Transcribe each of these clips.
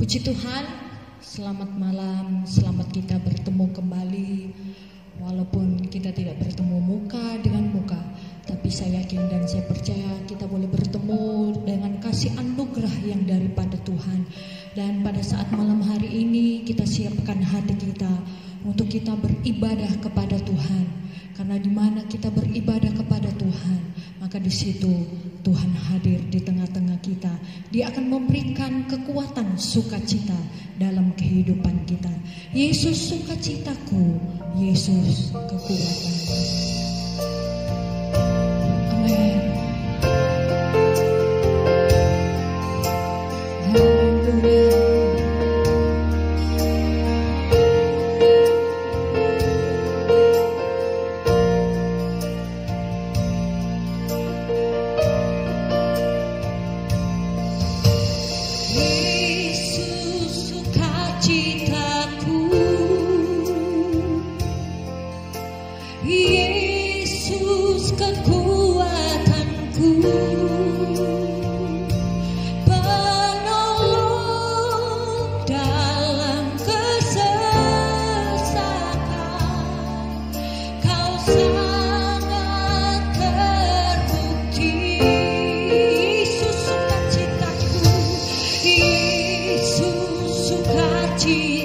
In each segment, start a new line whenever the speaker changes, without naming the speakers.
Puji Tuhan, selamat malam, selamat kita bertemu kembali. Walaupun kita tidak bertemu muka dengan muka, tapi saya yakin dan saya percaya kita boleh bertemu dengan kasih anugerah yang daripada Tuhan. Dan pada saat malam hari ini kita siapkan hati kita untuk kita beribadah kepada Tuhan. Karena di mana kita beribadah kepada Tuhan, maka di situ Tuhan hadir di tengah-tengah kita. Dia akan memberikan kekuatan sukacita dalam kehidupan kita. Yesus sukacitaku, Yesus kekuatanku. Amin. Haleluya. Yesus kekuatanku, penolong dalam kesesakan. Kau sangat terbukti. Yesus sukacitaku, Yesus sukacitaku.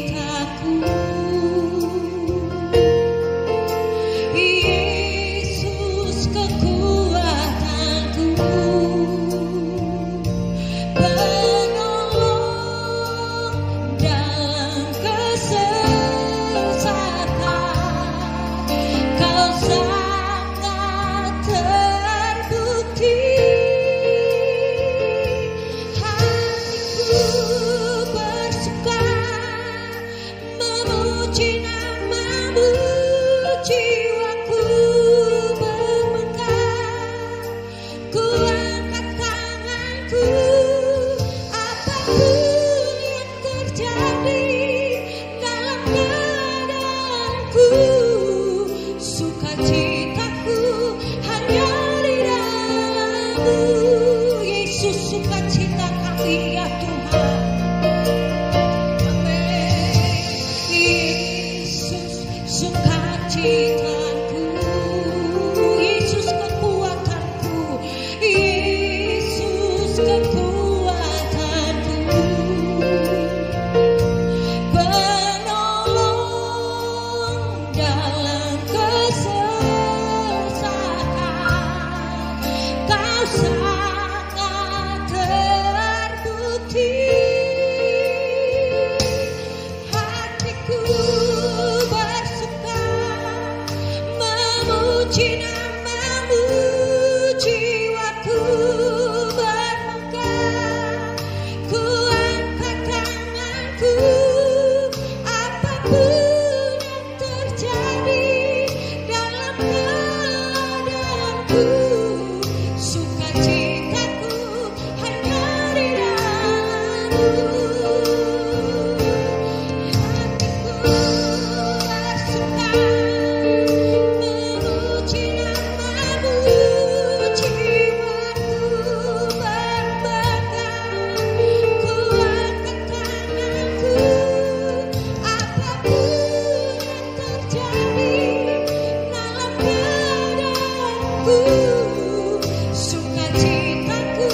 Sukacitaku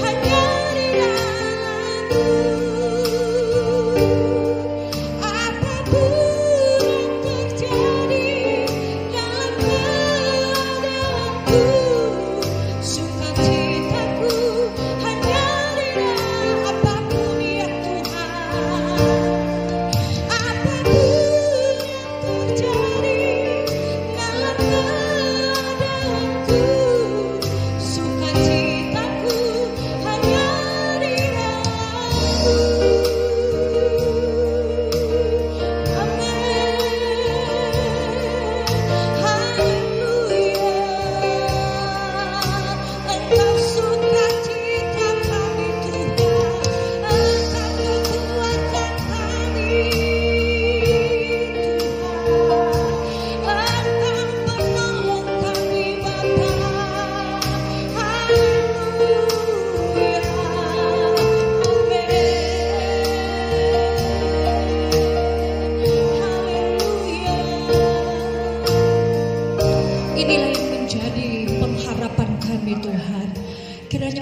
hanya di dalam-Mu.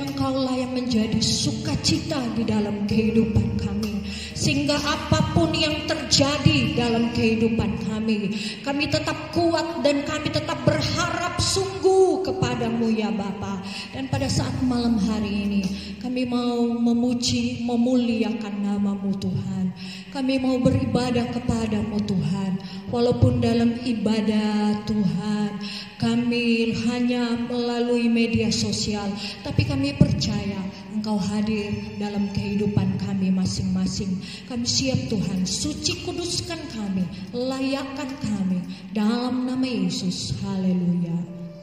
Engkaulah yang menjadi sukacita di dalam kehidupan kami. Sehingga apapun yang terjadi dalam kehidupan kami tetap kuat dan kami tetap berharap sungguh kepadamu ya Bapa. Dan pada saat malam hari ini kami mau memuji, memuliakan nama-Mu Tuhan. Kami mau beribadah kepadamu Tuhan. Walaupun dalam ibadah Tuhan kami hanya melalui media sosial, tapi kami percaya Engkau hadir dalam kehidupan kami masing-masing. Kami siap Tuhan, suci kuduskan kami, layakkan kami dalam nama Yesus. Haleluya,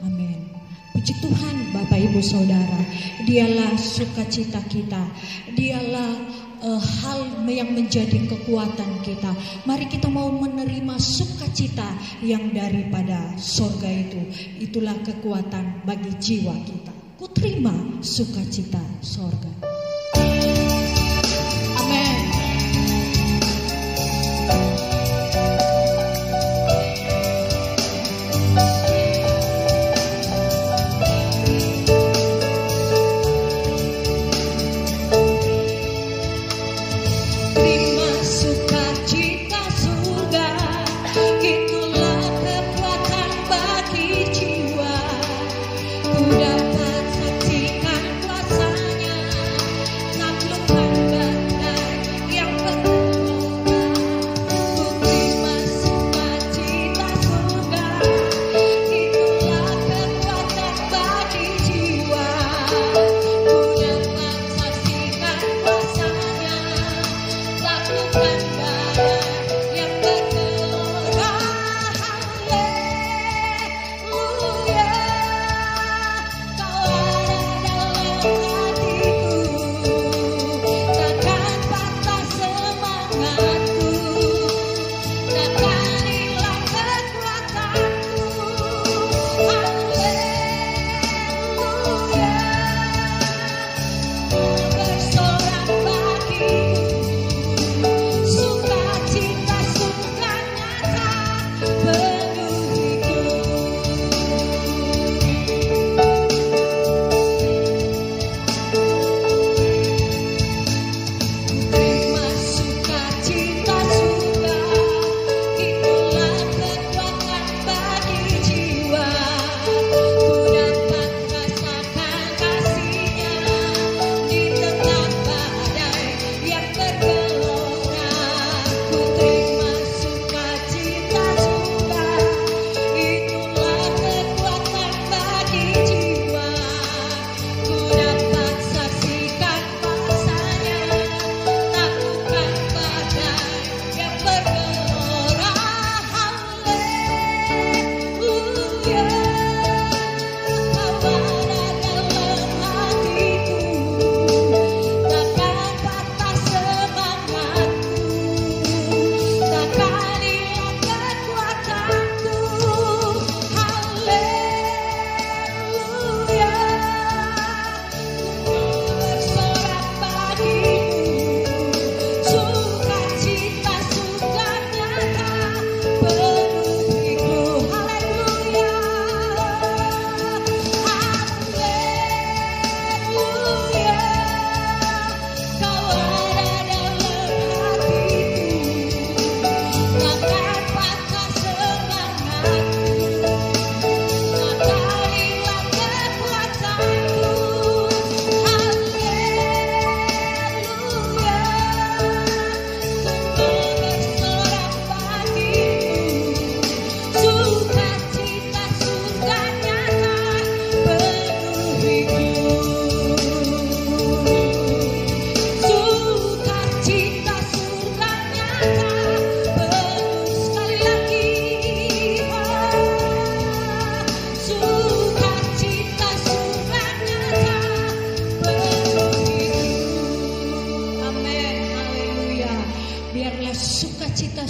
amin. Puji Tuhan Bapak Ibu Saudara, Dialah sukacita kita, Dialah hal yang menjadi kekuatan kita. Mari kita mau menerima sukacita yang daripada sorga itu. Itulah kekuatan bagi jiwa kita. Ku terima sukacita sorga. Amin.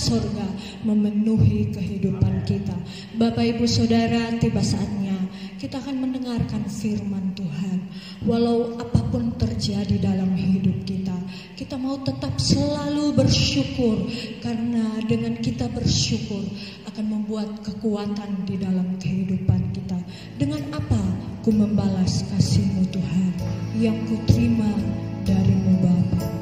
surga memenuhi kehidupan kita. Bapak Ibu Saudara, tiba saatnya kita akan mendengarkan firman Tuhan. Walau apapun terjadi dalam hidup kita, kita mau tetap selalu bersyukur, karena dengan kita bersyukur akan membuat kekuatan di dalam kehidupan kita. Dengan apa ku membalas kasih-Mu Tuhan? yang kuterima darimu Bapa.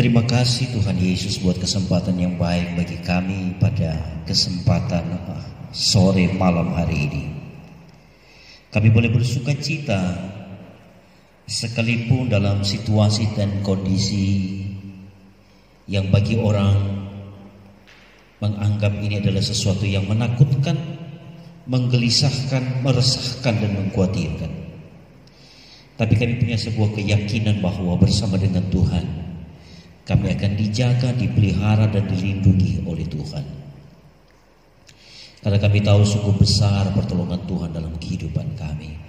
Terima kasih Tuhan Yesus buat kesempatan yang baik bagi kami pada kesempatan sore malam hari ini. Kami boleh bersuka cita sekalipun dalam situasi dan kondisi yang bagi orang menganggap ini adalah sesuatu yang menakutkan, menggelisahkan, meresahkan dan mengkhawatirkan. Tapi kami punya sebuah keyakinan bahwa bersama dengan Tuhan kami akan dijaga, dipelihara dan dilindungi oleh Tuhan. Karena kami tahu sungguh besar pertolongan Tuhan dalam kehidupan kami.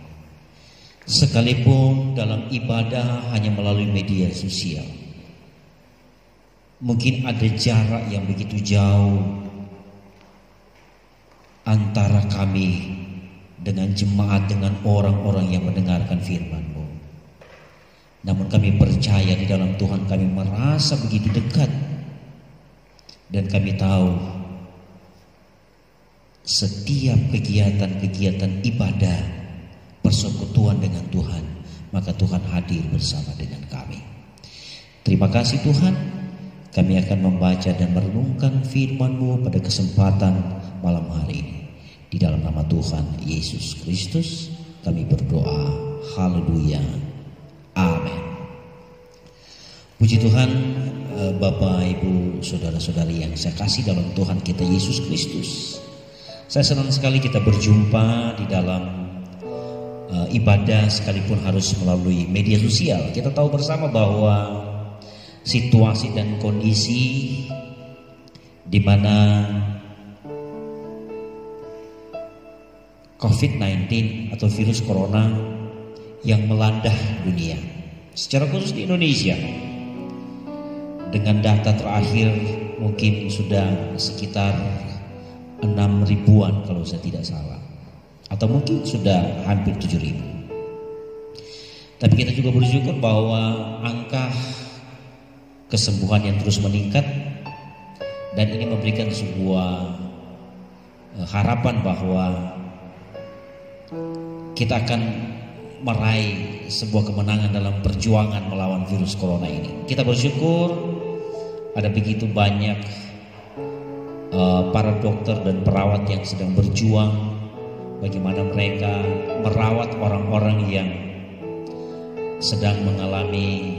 Sekalipun dalam ibadah hanya melalui media sosial, mungkin ada jarak yang begitu jauh antara kami dengan jemaat, dengan orang-orang yang mendengarkan firman-Mu. Namun kami percaya di dalam Tuhan kami merasa begitu dekat. Dan kami tahu setiap kegiatan-kegiatan ibadah persekutuan dengan Tuhan, maka Tuhan hadir bersama dengan kami. Terima kasih Tuhan. Kami akan membaca dan merenungkan firman-Mu pada kesempatan malam hari ini. Di dalam nama Tuhan Yesus Kristus kami berdoa. Haleluya. Amin. Puji Tuhan, Bapak, Ibu, saudara-saudari yang saya kasih dalam Tuhan kita Yesus Kristus. Saya senang sekali kita berjumpa di dalam ibadah sekalipun harus melalui media sosial. Kita tahu bersama bahwa situasi dan kondisi di mana COVID-19 atau virus corona yang melanda dunia, secara khusus di Indonesia, dengan data terakhir mungkin sudah sekitar 6.000-an kalau saya tidak salah, atau mungkin sudah hampir 7.000. Tapi kita juga bersyukur bahwa angka kesembuhan yang terus meningkat, dan ini memberikan sebuah harapan bahwa kita akan meraih sebuah kemenangan dalam perjuangan melawan virus corona ini. Kita bersyukur ada begitu banyak para dokter dan perawat yang sedang berjuang bagaimana mereka merawat orang-orang yang sedang mengalami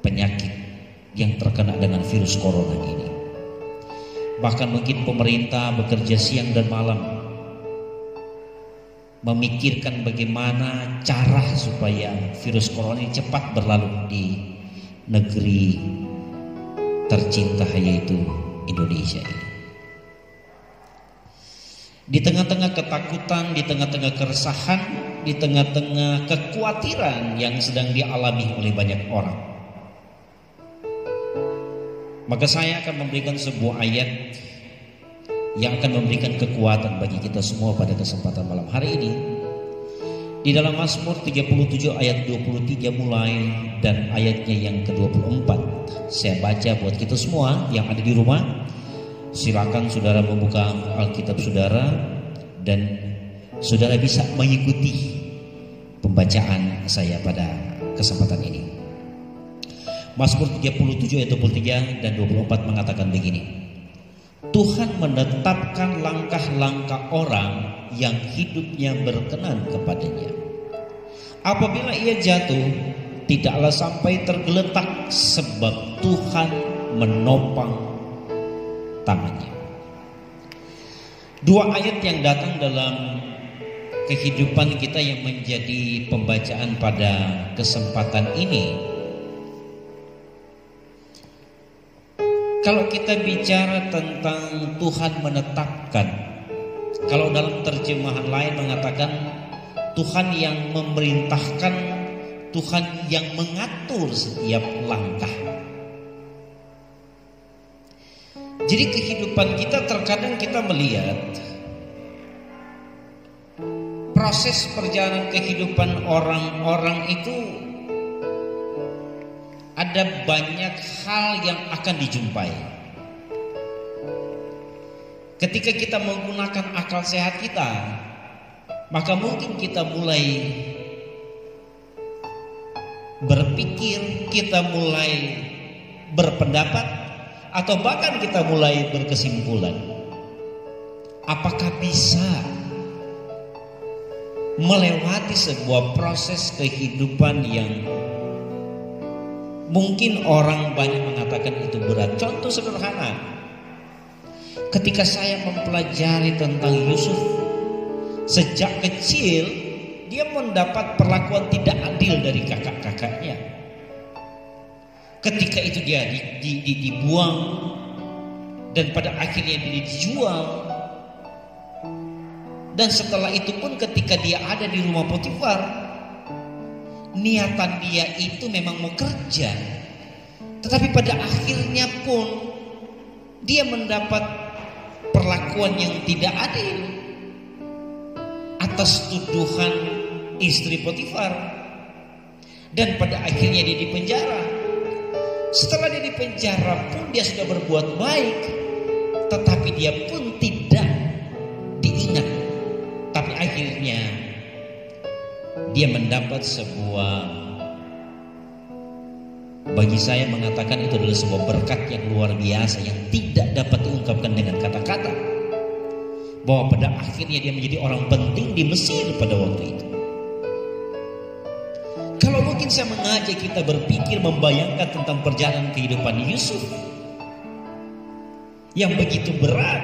penyakit yang terkena dengan virus corona ini. Bahkan mungkin pemerintah bekerja siang dan malam memikirkan bagaimana cara supaya virus corona ini cepat berlalu di negeri tercinta yaitu Indonesia ini. Di tengah-tengah ketakutan, di tengah-tengah keresahan, di tengah-tengah kekhawatiran yang sedang dialami oleh banyak orang, maka saya akan memberikan sebuah ayat yang akan memberikan kekuatan bagi kita semua pada kesempatan malam hari ini. Di dalam Mazmur 37 ayat 23 mulai dan ayatnya yang ke-24. Saya baca buat kita semua yang ada di rumah. Silakan saudara membuka Alkitab saudara dan saudara bisa mengikuti pembacaan saya pada kesempatan ini. Mazmur 37 ayat 23 dan 24 mengatakan begini: Tuhan menetapkan langkah-langkah orang yang hidupnya berkenan kepadanya. Apabila ia jatuh, tidaklah sampai tergeletak, sebab Tuhan menopang tangannya. Dua ayat yang datang dalam kehidupan kita yang menjadi pembacaan pada kesempatan ini. Kalau kita bicara tentang Tuhan menetapkan, kalau dalam terjemahan lain mengatakan Tuhan yang memerintahkan, Tuhan yang mengatur setiap langkah. Jadi kehidupan kita terkadang kita melihat proses perjalanan kehidupan orang-orang itu ada banyak hal yang akan dijumpai. Ketika kita menggunakan akal sehat kita, maka mungkin kita mulai berpikir, kita mulai berpendapat, atau bahkan kita mulai berkesimpulan. Apakah bisa melewati sebuah proses kehidupan yang mungkin orang banyak mengatakan itu berat? Contoh sederhana, ketika saya mempelajari tentang Yusuf, sejak kecil dia mendapat perlakuan tidak adil dari kakak-kakaknya. Ketika itu dia dibuang, dan pada akhirnya dia dijual. Dan setelah itu pun ketika dia ada di rumah Potifar, niatan dia itu memang mau kerja, tetapi pada akhirnya pun dia mendapat perlakuan yang tidak adil atas tuduhan istri Potifar, dan pada akhirnya dia dipenjara. Setelah dia dipenjara pun dia sudah berbuat baik, tetapi dia pun tidak diingat. Tapi akhirnya dia mendapat sebuah, bagi saya mengatakan itu adalah sebuah berkat yang luar biasa yang tidak dapat diungkapkan dengan kata-kata, bahwa pada akhirnya dia menjadi orang penting di Mesir pada waktu itu. Kalau mungkin saya mengajak kita berpikir, membayangkan tentang perjalanan kehidupan Yusuf yang begitu berat.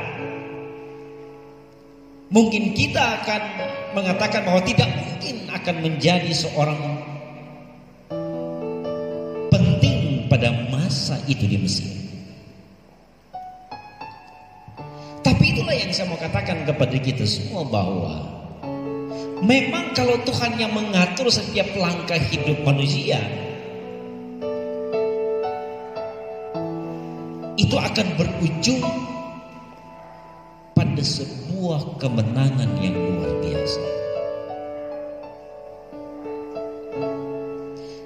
Mungkin kita akan mengatakan bahwa tidak mungkin akan menjadi seorang penting pada masa itu di Mesir. Tapi itulah yang saya mau katakan kepada kita semua, bahwa memang kalau Tuhan yang mengatur setiap langkah hidup manusia, itu akan berujung pada sebuah kemenangan yang luar biasa.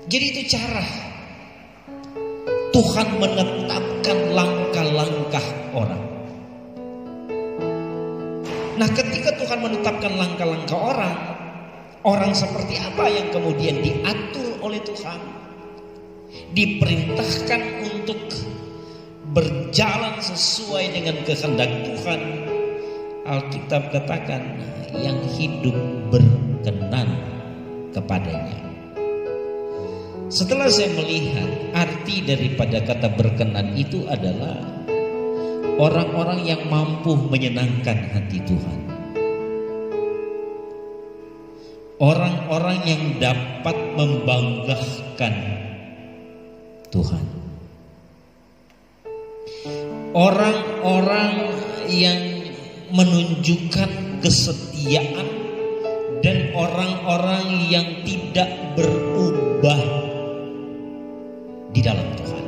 Jadi itu cara Tuhan menetapkan langkah-langkah orang. Nah, ketika Tuhan menetapkan langkah-langkah orang, orang seperti apa yang kemudian diatur oleh Tuhan, diperintahkan untuk berjalan sesuai dengan kehendak Tuhan. Alkitab katakan yang hidup berkenan kepadanya. Setelah saya melihat arti daripada kata berkenan itu adalah orang-orang yang mampu menyenangkan hati Tuhan, orang-orang yang dapat membanggakan Tuhan, orang-orang yang menunjukkan kesetiaan, dan orang-orang yang tidak berubah di dalam Tuhan.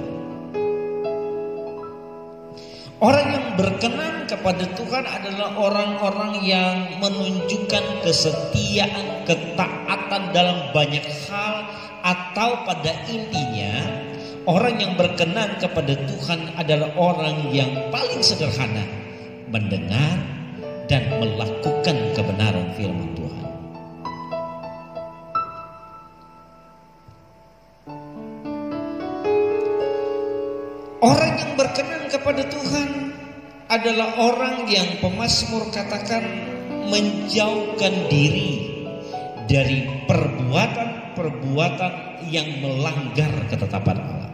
Orang yang berkenan kepada Tuhan adalah orang-orang yang menunjukkan kesetiaan, ketaatan dalam banyak hal, atau pada intinya orang yang berkenan kepada Tuhan adalah orang yang paling sederhana mendengar dan melakukan kebenaran firman Tuhan. Orang yang berkenan kepada Tuhan adalah orang yang pemazmur katakan menjauhkan diri dari perbuatan-perbuatan yang melanggar ketetapan Allah.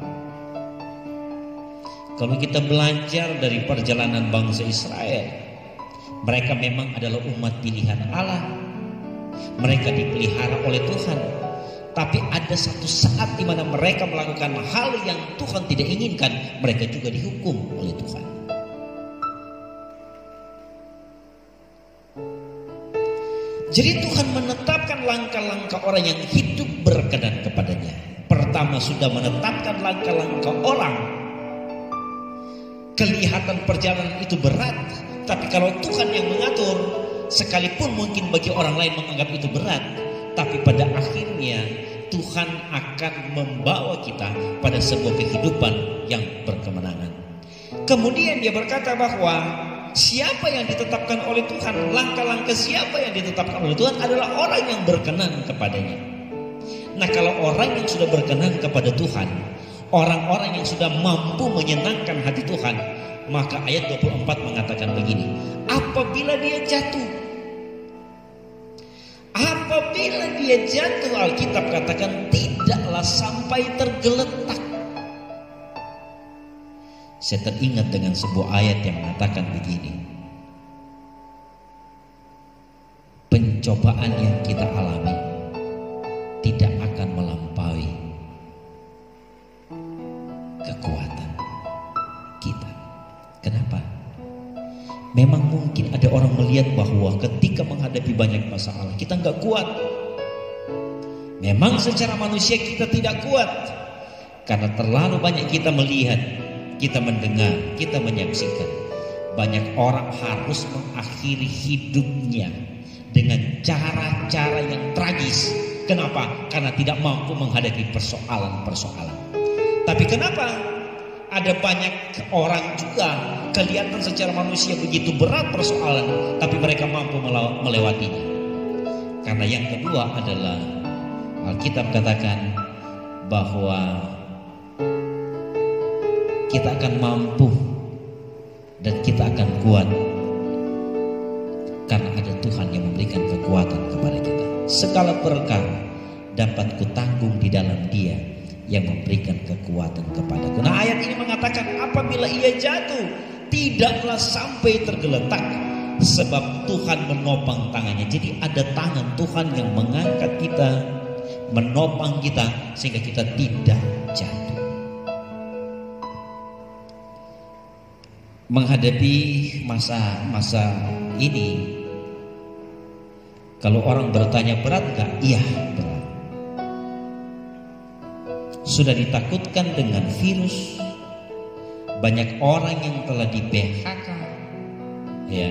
Kalau kita belajar dari perjalanan bangsa Israel, mereka memang adalah umat pilihan Allah. Mereka dipelihara oleh Tuhan. Tapi ada satu saat di mana mereka melakukan hal yang Tuhan tidak inginkan, mereka juga dihukum oleh Tuhan. Jadi Tuhan menetapkan langkah-langkah orang yang hidup berkenan kepadanya. Pertama sudah menetapkan langkah-langkah orang. Kelihatan perjalanan itu berat, tapi kalau Tuhan yang mengatur, sekalipun mungkin bagi orang lain menganggap itu berat, tapi pada akhirnya Tuhan akan membawa kita pada sebuah kehidupan yang berkemenangan. Kemudian dia berkata bahwa siapa yang ditetapkan oleh Tuhan, langkah-langkah siapa yang ditetapkan oleh Tuhan adalah orang yang berkenan kepadanya. Nah, kalau orang yang sudah berkenan kepada Tuhan, orang-orang yang sudah mampu menyenangkan hati Tuhan, maka ayat 24 mengatakan begini, apabila dia jatuh, Alkitab katakan tidaklah sampai tergeletak. Saya teringat dengan sebuah ayat yang mengatakan begini, pencobaan yang kita alami tidak akan melampaui kekuatan kita. Kenapa? Memang mungkin ada orang melihat bahwa ketika menghadapi banyak masalah kita nggak kuat. Memang secara manusia kita tidak kuat, karena terlalu banyak kita melihat, kita mendengar, kita menyaksikan banyak orang harus mengakhiri hidupnya dengan cara-cara yang tragis. Kenapa? Karena tidak mampu menghadapi persoalan-persoalan. Tapi kenapa ada banyak orang juga kelihatan secara manusia begitu berat persoalan, tapi mereka mampu melewatinya? Karena yang kedua adalah Alkitab katakan bahwa kita akan mampu dan kita akan kuat karena ada Tuhan yang memberikan kekuatan kepada kita. Segala perkara dapat kutanggung di dalam Dia yang memberikan kekuatan kepadaku. Nah, ayat ini mengatakan apabila ia jatuh, tidaklah sampai tergeletak, sebab Tuhan menopang tangannya. Jadi ada tangan Tuhan yang mengangkat kita, menopang kita sehingga kita tidak jatuh. Menghadapi masa-masa ini, kalau orang bertanya berat gak? Iya, berat. Sudah ditakutkan dengan virus, banyak orang yang telah di PHK, ya.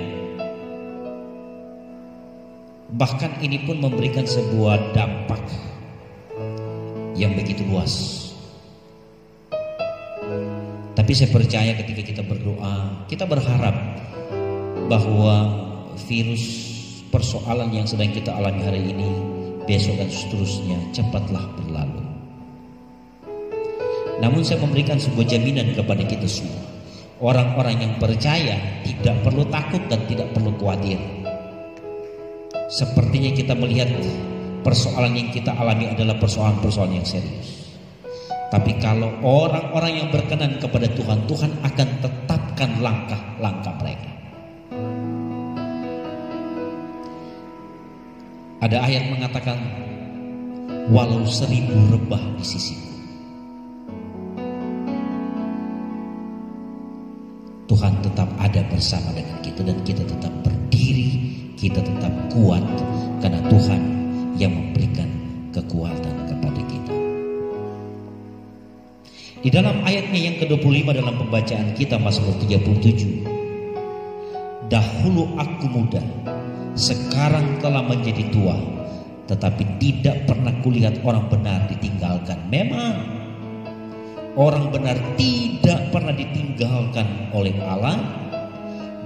Bahkan ini pun memberikan sebuah dampak yang begitu luas. Tapi saya percaya ketika kita berdoa, kita berharap bahwa virus persoalan yang sedang kita alami hari ini, besok dan seterusnya cepatlah berlalu. Namun saya memberikan sebuah jaminan kepada kita semua. Orang-orang yang percaya tidak perlu takut dan tidak perlu khawatir. Sepertinya kita melihat persoalan yang kita alami adalah persoalan-persoalan yang serius. Tapi kalau orang-orang yang berkenan kepada Tuhan, Tuhan akan tetapkan langkah-langkah mereka. Ada ayat mengatakan, walau 1000 rebah di sisiku, Tuhan tetap ada bersama dengan kita, dan kita tetap berdiri, kita tetap kuat karena Tuhan yang memberikan kekuatan kepada kita. Di dalam ayatnya yang ke-25 dalam pembacaan kita Mazmur 37, dahulu aku muda, sekarang telah menjadi tua, tetapi tidak pernah kulihat orang benar ditinggalkan. Memang orang benar tidak pernah ditinggalkan oleh Allah.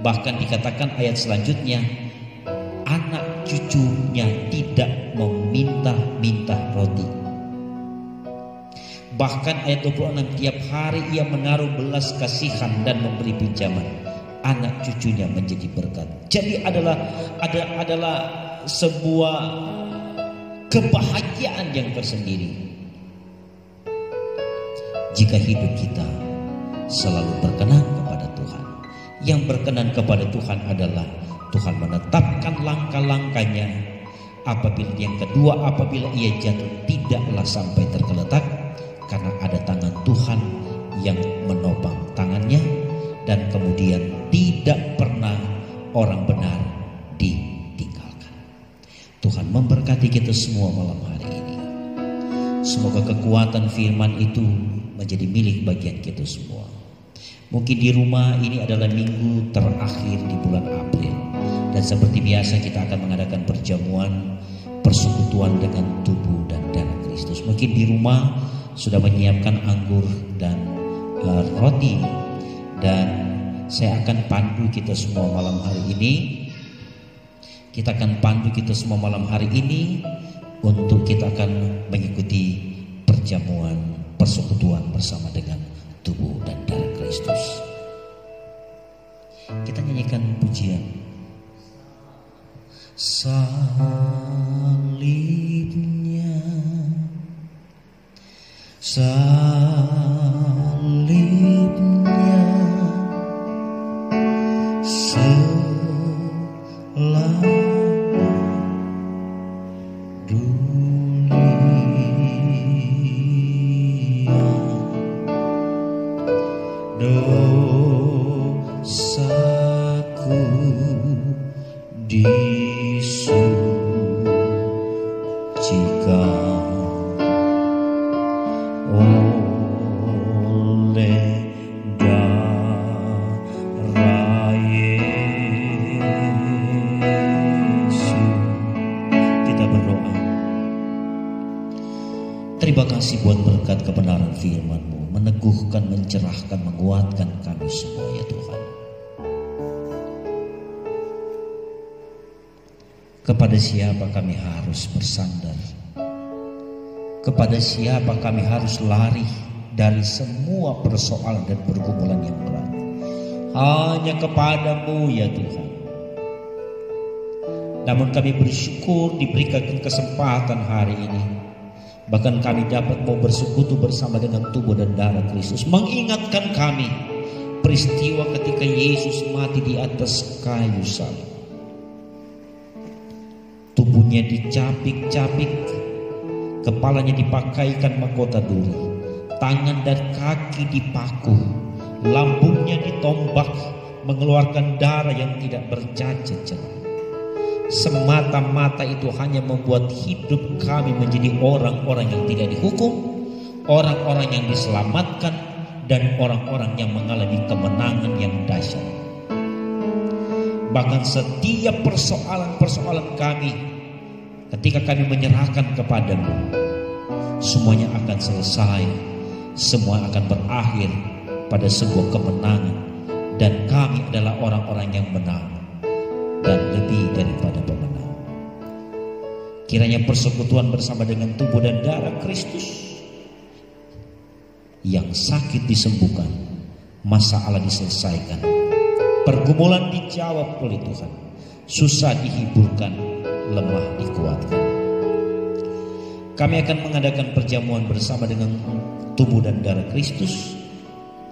Bahkan dikatakan ayat selanjutnya, anak cucunya tidak meminta-minta roti. Bahkan ayat 26, tiap hari ia menaruh belas kasihan dan memberi pinjaman, anak cucunya menjadi berkat. Jadi adalah sebuah kebahagiaan yang tersendiri jika hidup kita selalu berkenan kepada Tuhan. Yang berkenan kepada Tuhan adalah Tuhan menetapkan langkah-langkahnya. Yang kedua, apabila ia jatuh, tidaklah sampai tergeletak, karena ada tangan Tuhan yang menopang tangannya. Dan kemudian tidak pernah orang benar ditinggalkan. Tuhan memberkati kita semua malam hari ini. Semoga kekuatan firman itu menjadi milik bagian kita semua. Mungkin di rumah ini adalah minggu terakhir di bulan April, dan seperti biasa kita akan mengadakan perjamuan persekutuan dengan tubuh dan darah Kristus. Mungkin di rumah sudah menyiapkan anggur dan roti, dan saya akan pandu kita semua malam hari ini. Kita akan pandu kita semua malam hari ini untuk kita akan mengikuti perjamuan persekutuan bersama dengan tubuh dan darah Kristus. Kita nyanyikan pujian salibnya, salibnya selama dunia, dosaku disucikan oleh darah Yesus. Kita berdoa. Terima kasih buat berkat kebenaran firman-Mu, meneguhkan, mencerahkan, menguatkan kami semua ya Tuhan. Kepada siapa kami harus bersandar? Kepada siapa kami harus lari dari semua persoalan dan pergumulan yang berat? Hanya kepadamu ya Tuhan. Namun kami bersyukur diberikan kesempatan hari ini Bahkan kami dapat mau bersekutu bersama dengan tubuh dan darah Kristus, mengingatkan kami peristiwa ketika Yesus mati di atas kayu salib. Tubuhnya dicapik-capik, kepalanya dipakaikan mahkota duri, tangan dan kaki dipaku, lambungnya ditombak, mengeluarkan darah yang tidak bercacat celah. Semata-mata itu hanya membuat hidup kami menjadi orang-orang yang tidak dihukum, orang-orang yang diselamatkan, dan orang-orang yang mengalami kemenangan yang dahsyat. Bahkan setiap persoalan-persoalan kami, ketika kami menyerahkan kepadamu, semuanya akan selesai, semua akan berakhir pada sebuah kemenangan, dan kami adalah orang-orang yang menang dan lebih daripada pemenang. Kiranya persekutuan bersama dengan tubuh dan darah Kristus, yang sakit disembuhkan, masalah diselesaikan, pergumulan dijawab oleh Tuhan, susah dihiburkan, lemah dikuatkan. Kami akan mengadakan perjamuan bersama dengan tubuh dan darah Kristus.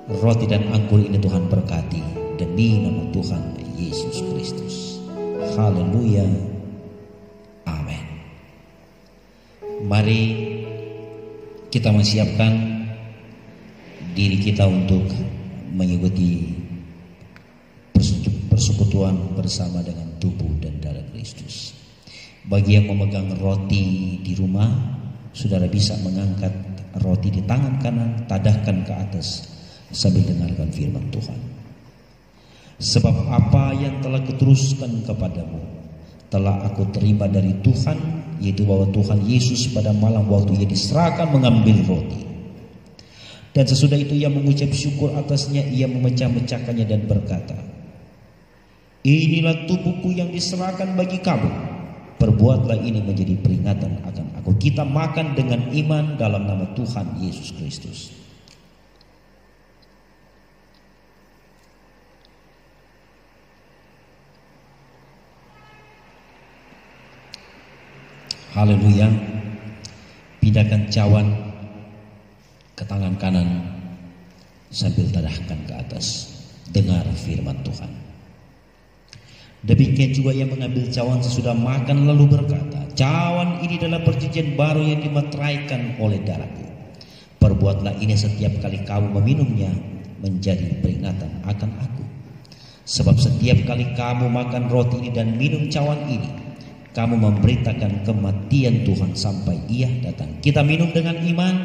Roti dan anggur ini Tuhan berkati demi nama Tuhan Yesus Kristus. Haleluya. Amin. Mari kita menyiapkan diri kita untuk mengikuti persekutuan bersama dengan tubuh dan darah Kristus. Bagi yang memegang roti di rumah, saudara bisa mengangkat roti di tangan kanan, tadahkan ke atas sambil dengarkan firman Tuhan. Sebab apa yang telah kuteruskan kepadamu telah aku terima dari Tuhan, yaitu bahwa Tuhan Yesus pada malam waktu ia diserahkan mengambil roti, dan sesudah itu ia mengucap syukur atasnya, ia memecah-mecahkannya dan berkata, inilah tubuhku yang diserahkan bagi kamu, perbuatlah ini menjadi peringatan akan aku. Kita makan dengan iman dalam nama Tuhan Yesus Kristus. Haleluya. Pindahkan cawan ke tangan kanan sambil tadahkan ke atas. Dengar firman Tuhan. Demikian juga ia mengambil cawan sesudah makan lalu berkata, cawan ini adalah perjanjian baru yang dimeteraikan oleh darahku. Perbuatlah ini setiap kali kamu meminumnya menjadi peringatan akan aku. Sebab setiap kali kamu makan roti ini dan minum cawan ini, kamu memberitakan kematian Tuhan sampai ia datang. Kita minum dengan iman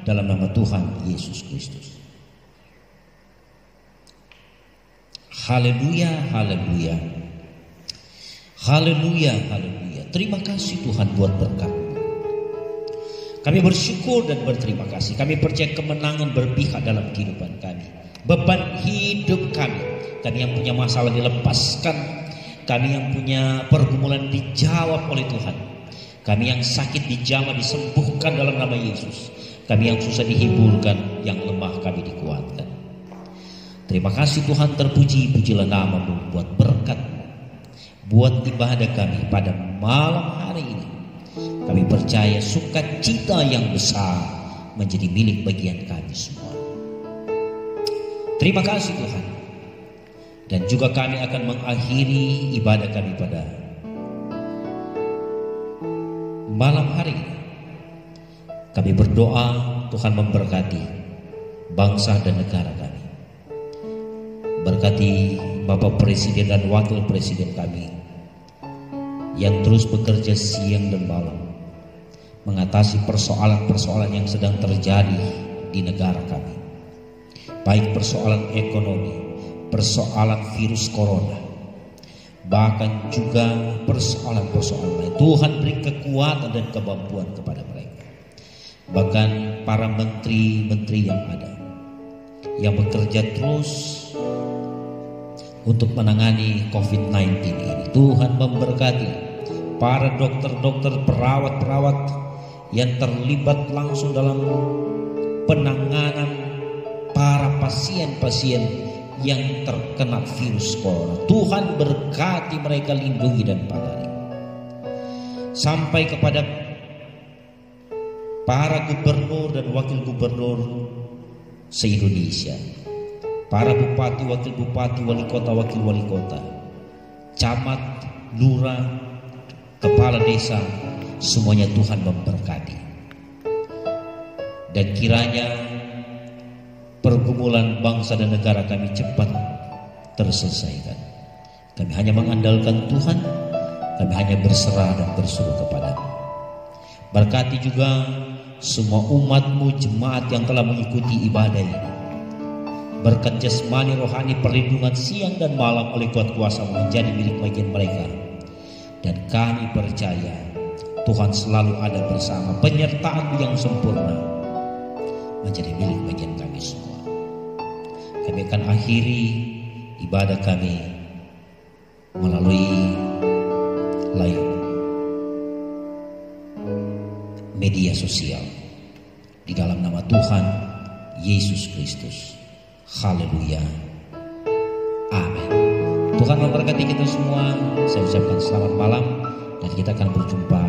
dalam nama Tuhan Yesus Kristus. Haleluya, haleluya. Haleluya, haleluya. Terima kasih Tuhan buat berkat. Kami bersyukur dan berterima kasih. Kami percaya kemenangan berpihak dalam kehidupan kami. Beban hidup kami yang punya masalah dilepaskan. Kami yang punya pergumulan dijawab oleh Tuhan. Kami yang sakit dijamah disembuhkan dalam nama Yesus. Kami yang susah dihiburkan, yang lemah kami dikuatkan. Terima kasih Tuhan, terpuji, pujilah nama-Mu buat berkat, buat ibadah kami pada malam hari ini. Kami percaya sukacita yang besar menjadi milik bagian kami semua. Terima kasih Tuhan. Dan juga kami akan mengakhiri ibadah kami pada malam hari ini. Kami berdoa Tuhan memberkati bangsa dan negara kami. Berkati Bapak Presiden dan Wakil Presiden kami yang terus bekerja siang dan malam mengatasi persoalan-persoalan yang sedang terjadi di negara kami. Baik persoalan ekonomi, persoalan virus corona, bahkan juga persoalan-persoalan lain. Tuhan beri kekuatan dan kemampuan kepada mereka. Bahkan para menteri-menteri yang ada, yang bekerja terus untuk menangani COVID-19 ini. Tuhan memberkati para dokter-dokter, perawat-perawat yang terlibat langsung dalam penanganan para pasien-pasien yang terkena virus corona. Tuhan berkati mereka, lindungi dan pagari. Sampai kepada para gubernur dan wakil gubernur se-Indonesia, para bupati, wakil bupati, wali kota, wakil wali kota, camat, lurah, kepala desa, semuanya Tuhan memberkati. Dan kiranya pergumulan bangsa dan negara kami cepat terselesaikan. Kami hanya mengandalkan Tuhan, kami hanya berserah dan berseru kepada-Mu. Berkati juga semua umat-Mu, jemaat yang telah mengikuti ibadah ini. Berkat jasmani rohani, perlindungan siang dan malam oleh kuat kuasa menjadi milik bagian mereka. Dan kami percaya Tuhan selalu ada bersama, penyertaan-Mu yang sempurna menjadi milik bagian kami semua. Kami akan akhiri ibadah kami melalui live media sosial di dalam nama Tuhan Yesus Kristus. Haleluya. Amin. Tuhan memberkati kita semua. Saya ucapkan selamat malam dan kita akan berjumpa